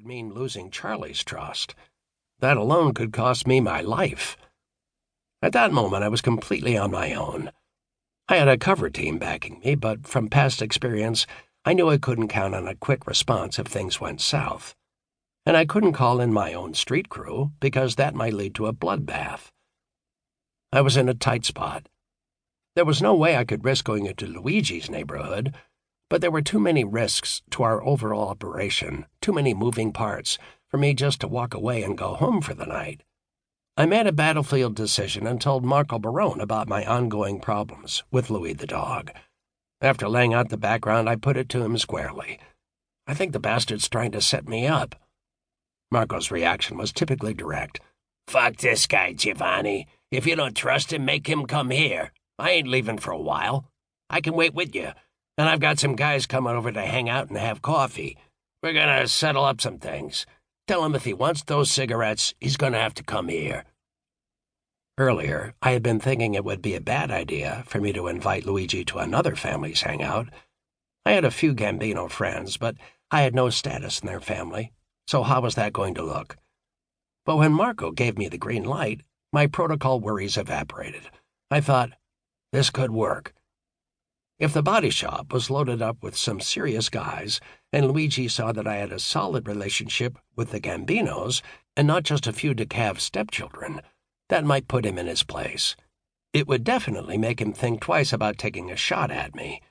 could mean losing Charlie's trust. That alone could cost me my life. At that moment, I was completely on my own. I had a cover team backing me, but from past experience, I knew I couldn't count on a quick response if things went south. And I couldn't call in my own street crew because that might lead to a bloodbath. I was in a tight spot. There was no way I could risk going into Luigi's neighborhood, but there were too many risks to our overall operation, too many moving parts, for me just to walk away and go home for the night. I made a battlefield decision and told Marco Barone about my ongoing problems with Louis the dog. After laying out the background, I put it to him squarely. I think the bastard's trying to set me up. Marco's reaction was typically direct. Fuck this guy, Giovanni. If you don't trust him, make him come here. I ain't leaving for a while. I can wait with you, and I've got some guys coming over to hang out and have coffee. We're gonna settle up some things. Tell him if he wants those cigarettes, he's gonna have to come here. Earlier, I had been thinking it would be a bad idea for me to invite Luigi to another family's hangout. I had a few Gambino friends, but I had no status in their family, so how was that going to look? But when Marco gave me the green light, my protocol worries evaporated. I thought, this could work. If the body shop was loaded up with some serious guys, and Luigi saw that I had a solid relationship with the Gambinos, and not just a few DeCav stepchildren, that might put him in his place. It would definitely make him think twice about taking a shot at me.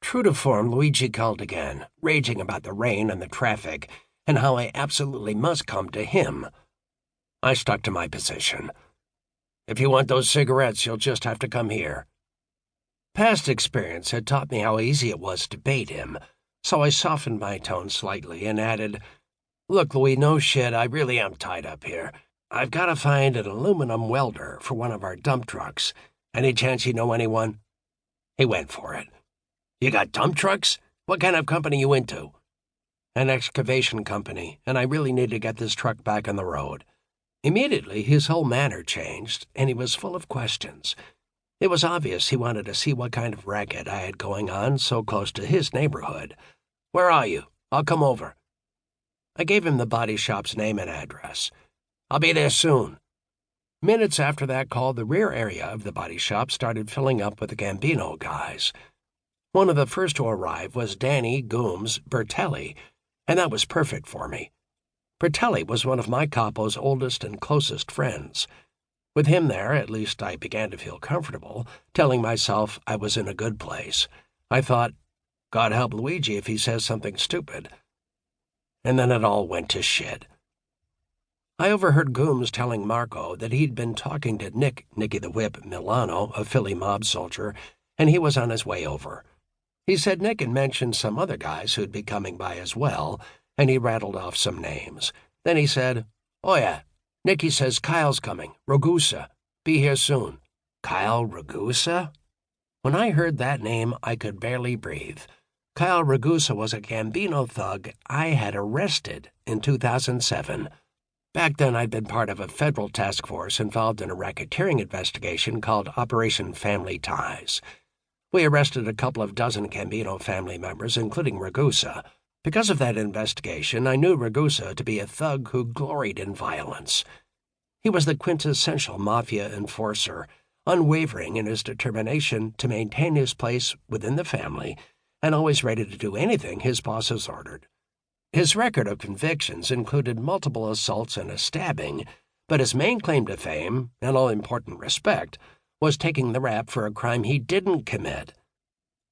True to form, Luigi called again, raging about the rain and the traffic, and how I absolutely must come to him. I stuck to my position. If you want those cigarettes, you'll just have to come here. Past experience had taught me how easy it was to bait him, so I softened my tone slightly and added, Look, Louis, no shit, I really am tied up here. I've got to find an aluminum welder for one of our dump trucks. Any chance you know anyone? He went for it. You got dump trucks? What kind of company you into? An excavation company, and I really need to get this truck back on the road. Immediately, his whole manner changed, and he was full of questions. It was obvious he wanted to see what kind of racket I had going on so close to his neighborhood. Where are you? I'll come over. I gave him the body shop's name and address. I'll be there soon. Minutes after that call, the rear area of the body shop started filling up with the Gambino guys. One of the first to arrive was Danny Gooms Bertelli, and that was perfect for me. Bertelli was one of my capo's oldest and closest friends. With him there, at least I began to feel comfortable, telling myself I was in a good place. I thought, God help Luigi if he says something stupid. And then it all went to shit. I overheard Gooms telling Marco that he'd been talking to Nicky the Whip Milano, a Philly mob soldier, and he was on his way over. He said Nick had mentioned some other guys who'd be coming by as well, and he rattled off some names. Then he said, Oh yeah, Nicky says Kyle's coming, Ragusa. Be here soon. Kyle Ragusa? When I heard that name, I could barely breathe. Kyle Ragusa was a Gambino thug I had arrested in 2007. Back then, I'd been part of a federal task force involved in a racketeering investigation called Operation Family Ties. We arrested a couple of dozen Gambino family members, including Ragusa. Because of that investigation, I knew Ragusa to be a thug who gloried in violence. He was the quintessential Mafia enforcer, unwavering in his determination to maintain his place within the family and always ready to do anything his bosses ordered. His record of convictions included multiple assaults and a stabbing, but his main claim to fame, and all-important respect, was taking the rap for a crime he didn't commit.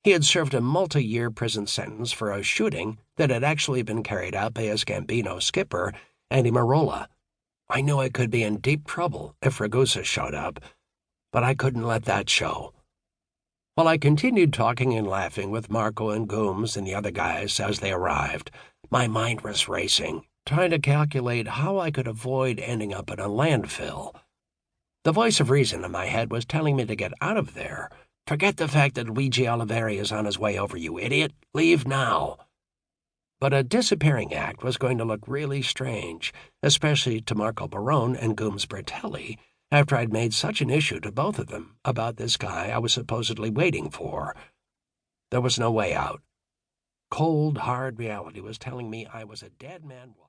He had served a multi-year prison sentence for a shooting that had actually been carried out by his Gambino skipper, Andy Marola. I knew I could be in deep trouble if Ragusa showed up, but I couldn't let that show. While I continued talking and laughing with Marco and Gooms and the other guys as they arrived, my mind was racing, trying to calculate how I could avoid ending up in a landfill. The voice of reason in my head was telling me to get out of there. Forget the fact that Luigi Oliveri is on his way over, you idiot. Leave now. But a disappearing act was going to look really strange, especially to Marco Barone and Gooms Bertelli, after I'd made such an issue to both of them about this guy I was supposedly waiting for. There was no way out. Cold, hard reality was telling me I was a dead man walking.